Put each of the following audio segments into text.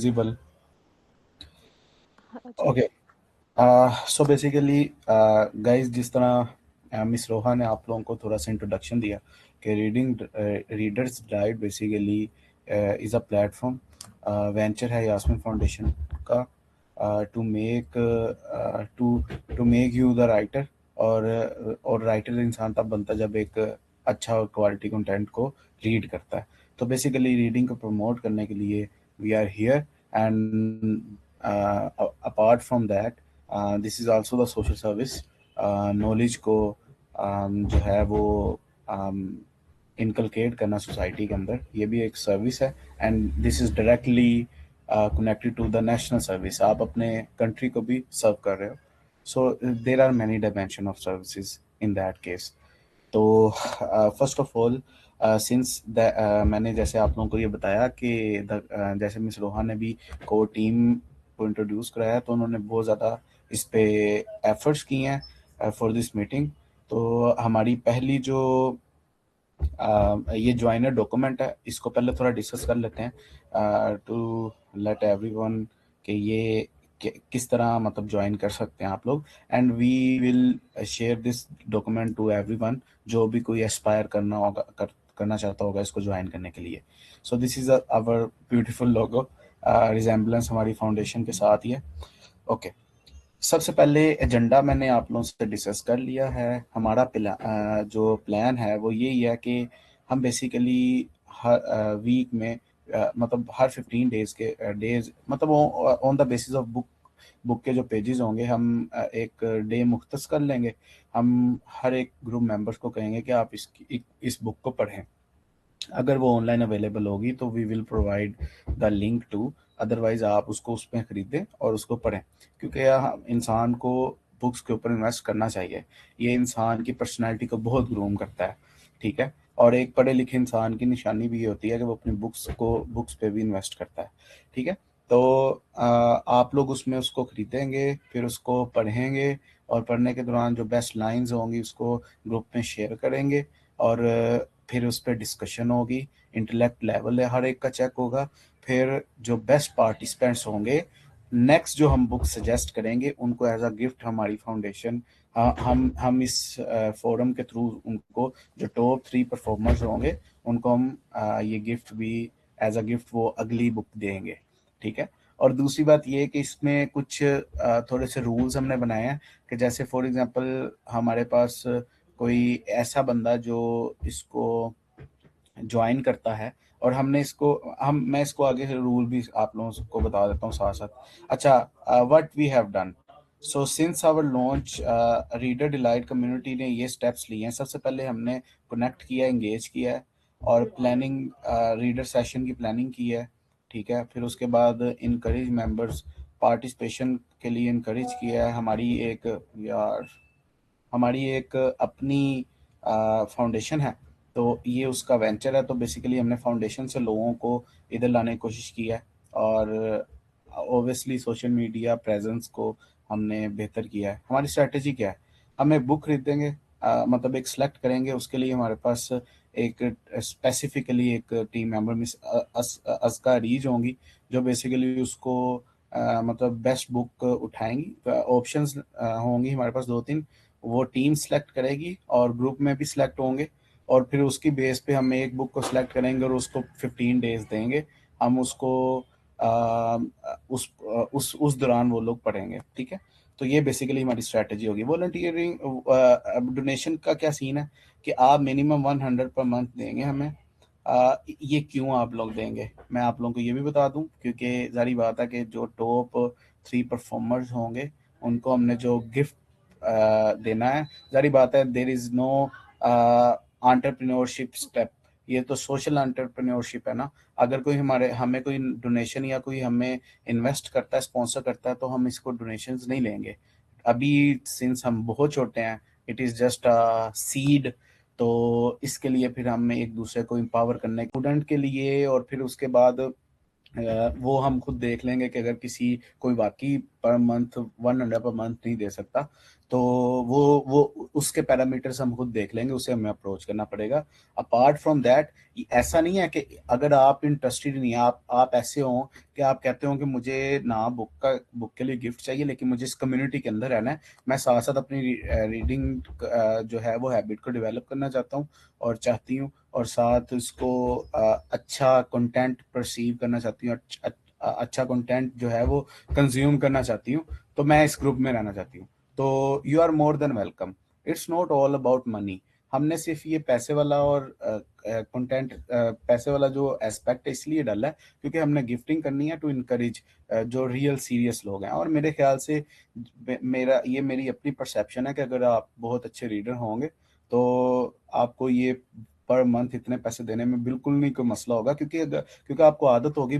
visible. अच्छा। Okay. So basically guys, जिस तरह मिस रोहा ने आप लोगों को थोड़ा सा इंट्रोडक्शन दिया कि readers diet basically is a platform venture है यास्मीन फाउंडेशन का to make to to make you the writer. और राइटर इंसान तब बनता है जब एक अच्छा क्वालिटी कंटेंट को रीड करता है। तो बेसिकली रीडिंग को प्रमोट करने के लिए we are here. And apart from that, this is also the social service. Knowledge को जो है वो इनकलकेट करना सोसाइटी के अंदर, ये भी एक सर्विस है। And this is directly connected to the national service. आप अपने कंट्री को भी सर्व कर रहे हो। So there are many dimension of services in that case. तो फर्स्ट ऑफ ऑल, सिंस मैंने जैसे आप लोगों को ये बताया कि जैसे मिस रोहा ने भी को टीम को इंट्रोड्यूस कराया, तो उन्होंने बहुत ज़्यादा इस पे एफर्ट्स किए हैं फॉर दिस मीटिंग। तो हमारी पहली जो ये ज्वाइनर डॉक्यूमेंट है, इसको पहले थोड़ा डिस्कस कर लेते हैं टू लेट एवरीवन कि ये किस तरह मतलब ज्वाइन कर सकते हैं आप लोग। And we will share this document to everyone जो भी कोई एस्पायर करना चाहता होगा इसको ज्वाइन करने के लिए। So this is our beautiful logo. Resemblance हमारी फाउंडेशन के साथ ही है। ओके। सबसे पहले एजेंडा मैंने आप लोगों से डिस्कस कर लिया है। हमारा जो प्लान है वो यही है कि हम बेसिकली हर वीक में मतलब हर 15 डेज के डेज मतलब on the basis of book के जो पेजेस होंगे, हम एक डे मुख्तस कर लेंगे। हम हर एक ग्रुप मेंबर्स को कहेंगे कि आप इस बुक को पढ़ें। अगर वो ऑनलाइन अवेलेबल होगी तो we will provide the link to. Otherwise आप उसको उसमें खरीदें और उसको पढ़ें, क्योंकि इंसान को बुक्स के ऊपर इन्वेस्ट करना चाहिए। ये इंसान की पर्सनैलिटी को बहुत ग्रूम करता है। ठीक है। और एक पढ़े लिखे इंसान की निशानी भी ये होती है कि वो अपनी बुक्स पे भी इन्वेस्ट करता है। ठीक है। तो आप लोग उसमें उसको खरीदेंगे, फिर उसको पढ़ेंगे, और पढ़ने के दौरान जो बेस्ट लाइंस होंगी उसको ग्रुप में शेयर करेंगे। और फिर उस पर डिस्कशन होगी। इंटेलेक्ट लेवल है हर एक का चेक होगा। फिर जो बेस्ट पार्टिसिपेंट्स होंगे, नेक्स्ट जो हम बुक सजेस्ट करेंगे उनको एज अ गिफ्ट हमारी फाउंडेशन, हम इस फोरम के थ्रू उनको जो टॉप 3 परफॉर्मर्स होंगे उनको हम ये गिफ्ट भी एज अ गिफ्ट वो अगली बुक देंगे। ठीक है। और दूसरी बात ये है कि इसमें कुछ थोड़े से रूल्स हमने बनाए हैं कि जैसे फॉर एग्जांपल हमारे पास कोई ऐसा बंदा जो इसको ज्वाइन करता है, और हमने इसको हम मैं इसको आगे से रूल भी आप लोगों को बता देता हूँ साथ साथ। अच्छा, what we have done. So since our launch, reader delight community ने ये स्टेप्स लिए हैं। सबसे पहले हमने कनेक्ट किया, एंगेज किया है, और प्लानिंग, रीडर सेशन की प्लानिंग की है। ठीक है। फिर उसके बाद इनकरेज मेंबर्स पार्टिसिपेशन के लिए इनकरेज किया है। हमारी एक अपनी फाउंडेशन है, तो ये उसका वेंचर है। तो बेसिकली हमने फाउंडेशन से लोगों को इधर लाने की कोशिश की है। और ओबियसली सोशल मीडिया प्रेजेंस को हमने बेहतर किया है। हमारी स्ट्रेटेजी क्या है? हम एक बुक खरीदेंगे, मतलब एक सेलेक्ट करेंगे। उसके लिए हमारे पास एक स्पेसिफिकली एक टीम मेंबर मिस अजका रीज होंगी, जो बेसिकली उसको मतलब बेस्ट बुक उठाएंगी। ऑप्शंस होंगी हमारे पास 2-3। वो टीम सेलेक्ट करेगी और ग्रुप में भी सिलेक्ट होंगे। और फिर उसकी बेस पे हम एक बुक को सिलेक्ट करेंगे और उसको 15 डेज देंगे। हम उसको आ, उस दौरान वो लोग पढ़ेंगे। ठीक है। तो ये बेसिकली हमारी स्ट्रैटेजी होगी। वॉलंटियरिंग डोनेशन का क्या सीन है कि आप मिनिमम 100 पर मंथ देंगे हमें। ये क्यों आप लोग देंगे, मैं आप लोगों को ये भी बता दूं, क्योंकि जारी बात है कि जो टॉप 3 परफॉर्मर्स होंगे उनको हमने जो गिफ्ट देना है। जारी बात है, there is no entrepreneurship step. ये तो सोशल एंटरप्रेन्योरशिप है ना। अगर कोई हमें कोई डोनेशन या कोई हमें इन्वेस्ट करता है, स्पॉन्सर करता है, तो हम इसको डोनेशंस नहीं लेंगे अभी, सिंस हम बहुत छोटे हैं। It is just a seed. तो इसके लिए फिर हमें एक दूसरे को एम्पावर करने स्टूडेंट के लिए, और फिर उसके बाद वो हम खुद देख लेंगे कि अगर किसी कोई वाकई पर मंथ 100 पर मंथ नहीं दे सकता तो वो उसके पैरामीटर्स हम खुद देख लेंगे, उसे हमें अप्रोच करना पड़ेगा। अपार्ट फ्रॉम दैट, ऐसा नहीं है कि अगर आप इंटरेस्टेड नहीं है, आप ऐसे हो कि आप कहते हो कि मुझे ना बुक के लिए गिफ्ट चाहिए, लेकिन मुझे इस कम्युनिटी के अंदर रहना है, मैं साथ साथ अपनी रीडिंग जो है वो हैबिट को डेवलप करना चाहता हूँ और चाहती हूँ, और साथ उसको अच्छा कंटेंट परसीव करना चाहती हूँ, अच्छा कंटेंट जो है वो कंज्यूम करना चाहती हूँ, तो मैं इस ग्रुप में रहना चाहती हूँ। तो you are more than welcome. It's not all about money. हमने सिर्फ ये पैसे वाला और कंटेंट पैसे वाला जो एस्पेक्ट है इसलिए डाला है क्योंकि हमने गिफ्टिंग करनी है टू इनकरेज जो रियल सीरियस लोग हैं। और मेरे ख्याल से मेरी अपनी परसेप्शन है कि अगर आप बहुत अच्छे रीडर होंगे तो आपको ये पर मंथ इतने पैसे देने में बिल्कुल नहीं कोई मसला होगा, क्योंकि आपको आदत होगी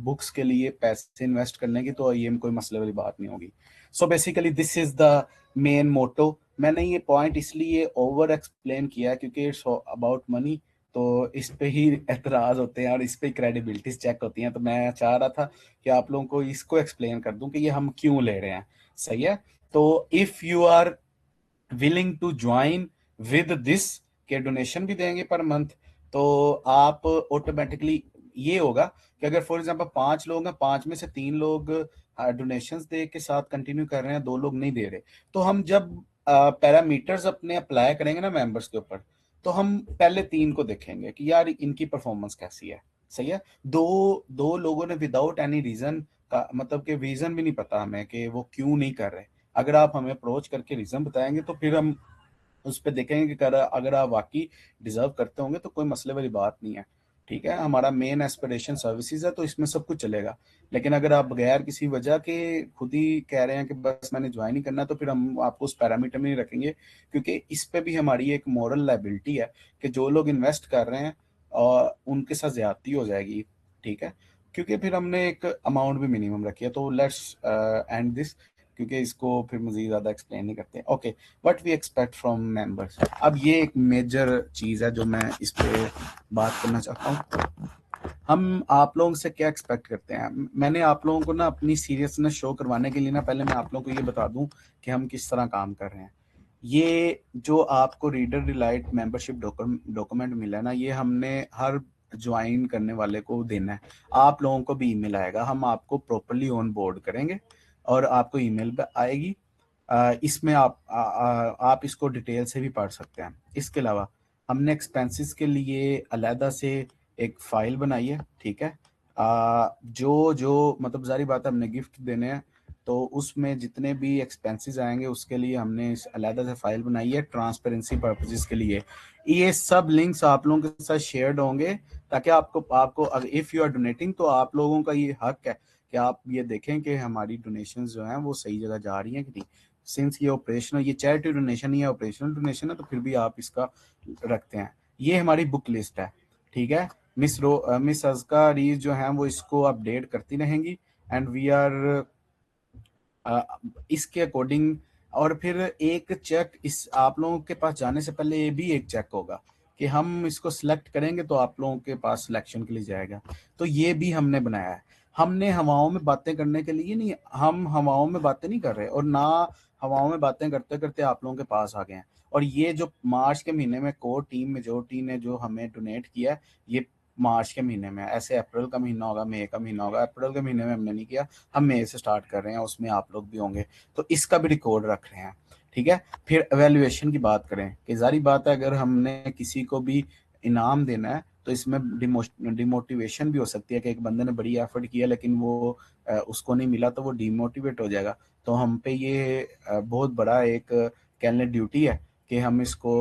बुक्स के लिए पैसे इन्वेस्ट करने की, तो ये कोई मसले वाली बात नहीं होगी। So basically this is the main motto. मैंने ये पॉइंट इसलिए ओवर एक्सप्लेन किया है क्योंकि इट्स अबाउट मनी, तो इस पे ही एतराज होते हैं और इस पे क्रेडिबिलिटीज चेक होती हैं। तो मैं चाह रहा था कि आप लोगों को इसको एक्सप्लेन कर दूं कि ये हम क्यों ले रहे हैं। सही है। तो if you are willing to join with this के डोनेशन भी देंगे पर मंथ, तो आप ऑटोमेटिकली ये होगा कि अगर फॉर एग्जांपल 5 लोग हैं, 5 में से 3 लोग डोनेशंस दे के साथ कंटिन्यू कर रहे हैं, 2 लोग नहीं दे रहे, तो हम जब पैरामीटर्स अपने अप्लाई करेंगे ना मेंबर्स के ऊपर, तो हम पहले 3 को देखेंगे कि यार इनकी परफॉर्मेंस कैसी है। सही है। दो दो लोगों ने विदाउट एनी रीजन का मतलब कि रीजन भी नहीं पता हमें कि वो क्यों नहीं कर रहे, अगर आप हमें अप्रोच करके रीजन बताएंगे तो फिर हम उस पर देखेंगे कि अगर आप वाकई डिजर्व करते होंगे तो कोई मसले वाली बात नहीं है। ठीक है। हमारा मेन एस्पिरेशन सर्विसेज है तो इसमें सब कुछ चलेगा। लेकिन अगर आप बगैर किसी वजह के खुद ही कह रहे हैं कि बस मैंने ज्वाइन ही करना, तो फिर हम आपको उस पैरामीटर में नहीं रखेंगे, क्योंकि इस पे भी हमारी एक मॉरल लाइबिलिटी है कि जो लोग इन्वेस्ट कर रहे हैं और उनके साथ ज्यादती हो जाएगी। ठीक है। क्योंकि फिर हमने एक अमाउंट भी मिनिमम रखी है। तो लेट्स एंड दिस, क्योंकि इसको फिर मजीद ज्यादा एक्सप्लेन नहीं करते। Okay, what we expect from members. अब ये एक मेजर चीज है जो मैं इस पे बात करना चाहता हूँ। हम आप लोगों से क्या एक्सपेक्ट करते हैं। मैंने आप लोगों को ना अपनी सीरियसनेस शो करवाने के लिए ना पहले मैं आप लोगों को ये बता दूं कि हम किस तरह काम कर रहे हैं। ये जो आपको रीडर डिलाइट मेंबरशिप डॉक्यूमेंट मिला है ना, ये हमने हर ज्वाइन करने वाले को देना है। आप लोगों को भी ईमेल आएगा, हम आपको प्रॉपरली ऑन बोर्ड करेंगे और आपको ईमेल पे आएगी। इसमें आप इसको डिटेल से भी पढ़ सकते हैं। इसके अलावा हमने एक्सपेंसेस के लिए अलहदा से एक फाइल बनाई है। ठीक है। जो जो मतलब जारी बात है हमने गिफ्ट देने हैं, तो उसमें जितने भी एक्सपेंसेस आएंगे उसके लिए हमने इस अलहदा से फाइल बनाई है ट्रांसपेरेंसी पर्पजेस के लिए। ये सब लिंक्स आप लोगों के साथ शेयर्ड होंगे ताकि आपको आपको इफ यू आर डोनेटिंग तो आप लोगों का ये हक है कि आप ये देखें कि हमारी डोनेशंस जो हैं वो सही जगह जा रही हैं कि नहीं। सिंस ये ऑपरेशनल, ये चैरिटी डोनेशन नहीं है, ऑपरेशनल डोनेशन है, तो फिर भी आप इसका रखते हैं। ये हमारी बुक लिस्ट है। ठीक है। मिस अजका रीज जो है वो इसको अपडेट करती रहेंगी एंड वी आर इसके अकॉर्डिंग। और फिर एक चेक इस आप लोगों के पास जाने से पहले ये भी एक चेक होगा कि हम इसको सिलेक्ट करेंगे तो आप लोगों के पास सिलेक्शन के लिए जाएगा। तो ये भी हमने बनाया है। हमने हवाओं में बातें करने के लिए नहीं, हम हवाओं में बातें नहीं कर रहे और ना हवाओं में बातें करते करते आप लोगों के पास आ गए हैं। और ये जो मार्च के महीने में कोर टीम मेजोरिटी ने जो हमें डोनेट किया है, ये मार्च के महीने में, ऐसे अप्रैल का महीना होगा, मई का महीना होगा, अप्रैल के महीने में हमने नहीं किया, हम मई से स्टार्ट कर रहे हैं, उसमें आप लोग भी होंगे, तो इसका भी रिकॉर्ड रख रहे हैं। ठीक है। फिर एवेल्युएशन की बात करें कि जारी बात है अगर हमने किसी को भी इनाम देना है तो इसमें डिमोटिवेशन भी हो सकती है कि एक बंदे ने बड़ी एफर्ट किया लेकिन वो उसको नहीं मिला तो वो डिमोटिवेट हो जाएगा। तो हम पे ये बहुत बड़ा एक कहने ड्यूटी है कि हम इसको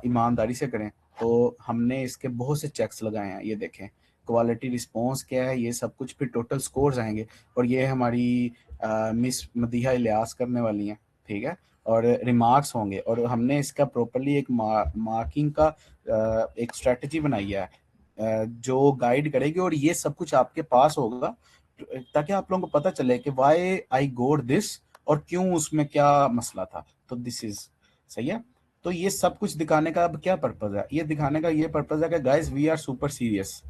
ईमानदारी से करें। तो हमने इसके बहुत से चेक्स लगाए हैं, ये देखें क्वालिटी रिस्पॉन्स क्या है, ये सब कुछ, फिर टोटल स्कोर्स आएंगे और ये हमारी मिस मदीहा इलियास करने वाली हैं। ठीक है। और रिमार्क्स होंगे और हमने इसका प्रॉपरली एक मार्किंग का एक स्ट्रेटजी बनाई है जो गाइड करेगी और ये सब कुछ आपके पास होगा ताकि आप लोगों को पता चले कि वाई आई गोट दिस और क्यों उसमें क्या मसला था। तो दिस इज सही है। तो ये सब कुछ दिखाने का अब क्या पर्पज है, ये दिखाने का ये पर्पज है कि guys we are super serious.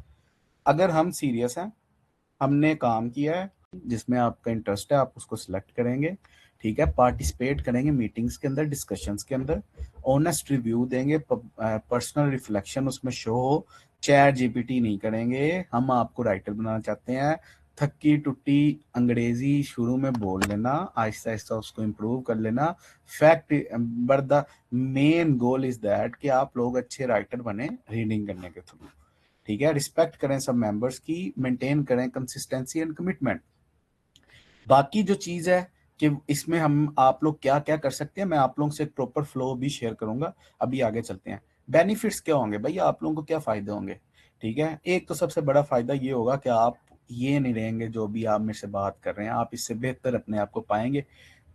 अगर हम सीरियस हैं, हमने काम किया है, जिसमें आपका इंटरेस्ट है आप उसको सिलेक्ट करेंगे, ठीक है, पार्टिसिपेट करेंगे मीटिंग्स के अंदर, डिस्कशंस के अंदर, ऑनेस्ट रिव्यू देंगे, पर्सनल रिफ्लेक्शन उसमें शो हो, चैट जीपीटी नहीं करेंगे, हम आपको राइटर बनाना चाहते हैं। थक्की टुट्टी अंग्रेजी शुरू में बोल लेना, आहिस्ता आहिस्ता उसको इम्प्रूव कर लेना। Fact but the main goal is that कि आप लोग अच्छे राइटर बने रीडिंग करने के थ्रू, ठीक है। रिस्पेक्ट करें सब मेंबर्स की, मेंटेन करें कंसिस्टेंसी एंड कमिटमेंट। बाकी जो चीज है कि इसमें हम आप लोग क्या क्या कर सकते हैं, मैं आप लोगों से एक प्रॉपर फ्लो भी शेयर करूंगा। अभी आगे चलते हैं। बेनिफिट्स क्या होंगे भाई, आप लोगों को क्या फायदे होंगे, ठीक है। एक तो सबसे बड़ा फायदा ये होगा कि आप ये नहीं रहेंगे जो भी आप मेरे से बात कर रहे हैं, आप इससे बेहतर अपने आप को पाएंगे,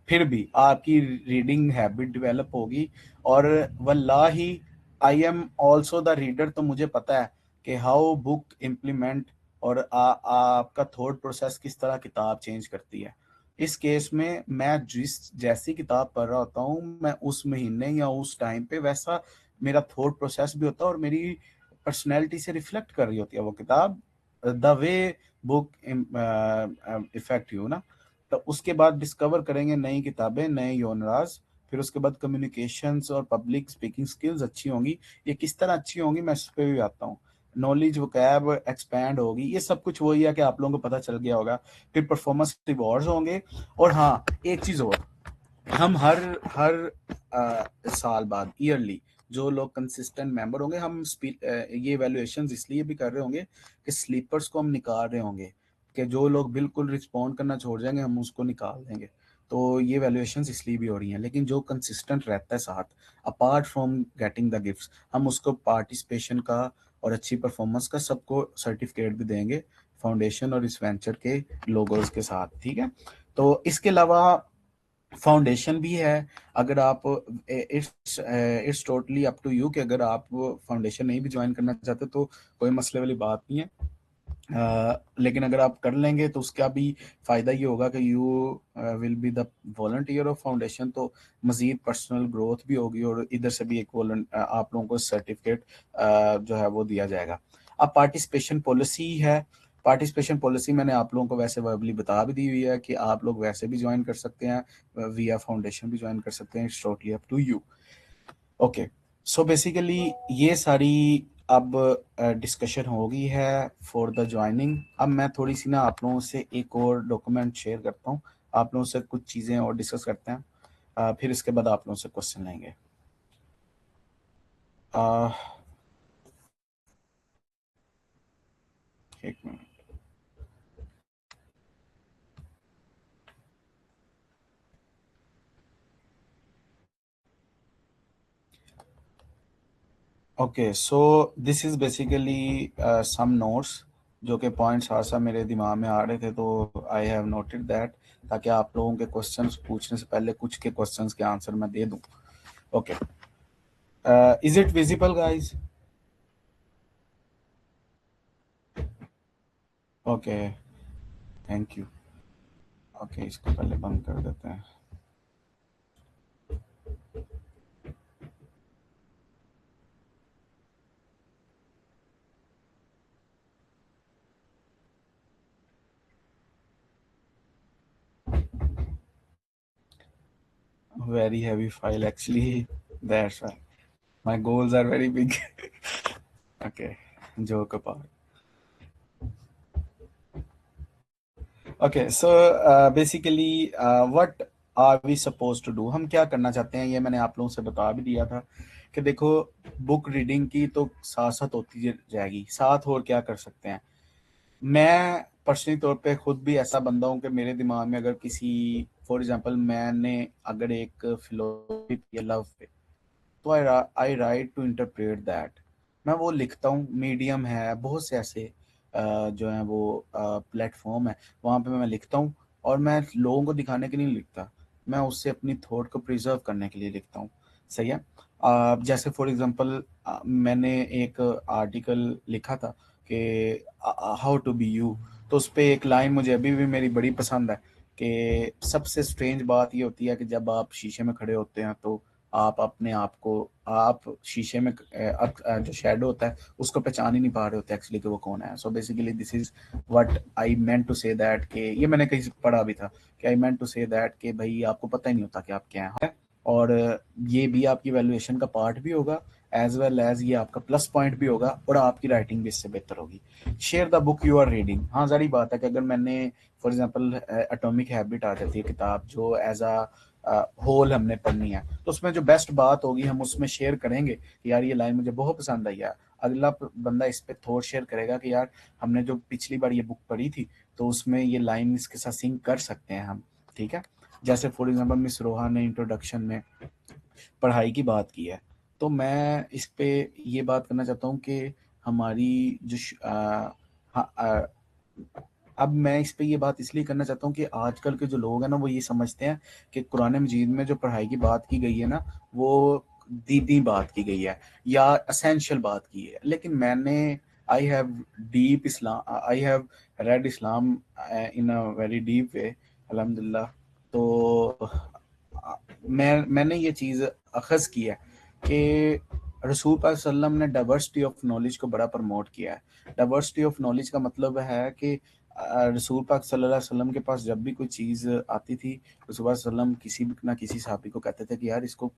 फिर भी आपकी रीडिंग हैबिट डेवलप होगी। और वल्लाही I am also the reader, तो मुझे पता है कि हाउ बुक इम्प्लीमेंट और आपका थॉट प्रोसेस किस तरह किताब चेंज करती है। इस केस में मैं जिस जैसी किताब पढ़ रहा होता हूँ, मैं उस महीने या उस टाइम पे वैसा मेरा थॉट प्रोसेस भी होता है, और मेरी पर्सनैलिटी से रिफ्लेक्ट कर रही होती है वो किताब, the way book effect you ना। तो उसके बाद डिस्कवर करेंगे नई किताबें, नए योनराज, फिर उसके बाद कम्युनिकेशंस और पब्लिक स्पीकिंग स्किल्स अच्छी होंगी। ये किस तरह अच्छी होंगी मैं इस पे भी आता हूँ। नॉलेज वोकैब एक्सपैंड होगी, ये सब कुछ वही है कि आप लोगों को पता चल गया होगा। फिर परफॉर्मेंस रिवॉर्ड्स होंगे। और हाँ, एक चीज और, हम हर हर साल बाद ईयरली जो लोग कंसिस्टेंट मेंबर होंगे, हम ये वैल्यूएशंस इसलिए भी कर रहे होंगे कि स्लीपर्स को हम निकाल रहे होंगे, कि जो लोग बिल्कुल रिस्पॉन्ड करना छोड़ जाएंगे हम उसको निकाल देंगे। तो ये वैल्यूएशंस इसलिए भी हो रही हैं, लेकिन जो कंसिस्टेंट रहता है साथ, apart from getting the gifts, हम उसको पार्टिसिपेशन का और अच्छी परफॉर्मेंस का सबको सर्टिफिकेट भी देंगे, फाउंडेशन और इस वेंचर के लोगोस के साथ, ठीक है। तो इसके अलावा फाउंडेशन भी है। अगर आप it's totally up to you कि अगर आप फाउंडेशन नहीं भी ज्वाइन करना चाहते तो कोई मसले वाली बात नहीं है। लेकिन अगर आप कर लेंगे तो उसका भी फायदा ये होगा कि you will be the volunteer of foundation, तो मजीद पर्सनल ग्रोथ भी होगी, और इधर से भी एक आप लोगों को सर्टिफिकेट जो है वो दिया जाएगा। अब पार्टिसिपेशन पॉलिसी है। पार्टिसिपेशन पॉलिसी मैंने आप लोगों को वैसे वर्बली बता भी दी हुई है कि आप लोग वैसे भी ज्वाइन कर सकते हैं, विया फाउंडेशन भी ज्वाइन कर सकते हैं, it's totally up to you. Okay, so basically ये सारी अब डिस्कशन हो गई है फॉर द ज्वाइनिंग। अब मैं थोड़ी सी ना आप लोगों से एक और डॉक्यूमेंट शेयर करता हूँ, आप लोगों से कुछ चीज़ें और डिस्कस करते हैं, फिर इसके बाद आप लोगों से क्वेश्चन लेंगे। एक मिनट। Okay, so this is basically some notes, जो कि पॉइंट्स आसा मेरे दिमाग में आ रहे थे, तो आई हैव नोटेड दैट, ताकि आप लोगों के क्वेश्चंस पूछने से पहले कुछ के क्वेश्चंस के आंसर मैं दे दूं। Okay, is it visible guys? Okay, thank you. Okay, इसको पहले बंद कर देते हैं। Very heavy file actually, that's why my goals are very big. Okay, joke apart. Okay, so basically what are we suppose to do, हम क्या करना चाहते हैं ये मैंने आप लोगों से बता भी दिया था कि देखो, बुक रीडिंग की तो साथ साथ होती जाएगी, साथ और क्या कर सकते हैं। मैं पर्सनली तौर पे खुद भी ऐसा बंदा हूँ कि मेरे दिमाग में अगर किसी, फॉर एग्जांपल मैंने अगर एक फिलोसफी लव पे, तो आई राइट टू इंटरप्रेट दैट, मैं वो लिखता हूँ। मीडियम है, बहुत से ऐसे जो है वो प्लेटफॉर्म है, वहाँ पे मैं लिखता हूँ, और मैं लोगों को दिखाने के लिए नहीं लिखता, मैं उससे अपनी थॉट को प्रिजर्व करने के लिए लिखता हूँ। सही है। जैसे फॉर एग्जांपल मैंने एक आर्टिकल लिखा था कि हाउ टू बी यू, तो उस पर एक लाइन मुझे अभी भी मेरी बड़ी पसंद है कि सबसे स्ट्रेंज बात ये होती है कि जब आप शीशे में खड़े होते हैं तो आप अपने आप को, आप शीशे में जो शेडो होता है उसको पहचान ही नहीं पा रहे होते एक्चुअली कि वो कौन है। So basically this is what I meant to say that, कि ये मैंने कहीं से पढ़ा भी था कि आई मेंट टू से दैट कि भाई आपको पता ही नहीं होता कि आप क्या हैं। और ये भी आपकी वैल्यूएशन का पार्ट भी होगा, एज वेल एज ये आपका प्लस पॉइंट भी होगा, और आपकी राइटिंग भी इससे बेहतर होगी। Share the book you are reading. हाँ जारी बात है कि अगर मैंने फॉर एग्जांपल एटॉमिक हैबिट आ जाती है किताब, जो एज अ होल हमने पढ़नी है, तो उसमें जो बेस्ट बात होगी हम उसमें शेयर करेंगे कि यार ये लाइन मुझे बहुत पसंद आई है। अगला बंदा इस पे थॉट शेयर करेगा कि यार हमने जो पिछली बार ये बुक पढ़ी थी तो उसमें ये लाइन इसके साथ सिंक कर सकते हैं हम। ठीक है, जैसे फॉर एग्जांपल मिस रोहा ने इंट्रोडक्शन में पढ़ाई की बात की है, तो मैं इस पे ये बात करना चाहता हूँ कि हमारी जो हाँ, अब मैं इस पे ये बात इसलिए करना चाहता हूँ कि आजकल के जो लोग हैं ना वो ये समझते हैं कि कुरान मजीद में जो पढ़ाई की बात की गई है ना वो दीदी बात की गई है या असेंशियल बात की है, लेकिन मैंने I have deep Islam, I have read Islam in a very deep way अल्हम्दुलिल्लाह। तो मैंने ये चीज़ अखज़ की है कि रसूल पाक सल्लम ने डाइवर्सिटी ऑफ नॉलेज को बड़ा प्रमोट किया है। डाइवर्सिटी ऑफ नॉलेज का मतलब है कि रसूल पाक सल्लल्लाहु अलैहि वसल्लम के पास जब भी कोई चीज़ आती थी, रसूल पाक सल्लम किसी ना किसी सहाबी को कहते थे कि यार इसको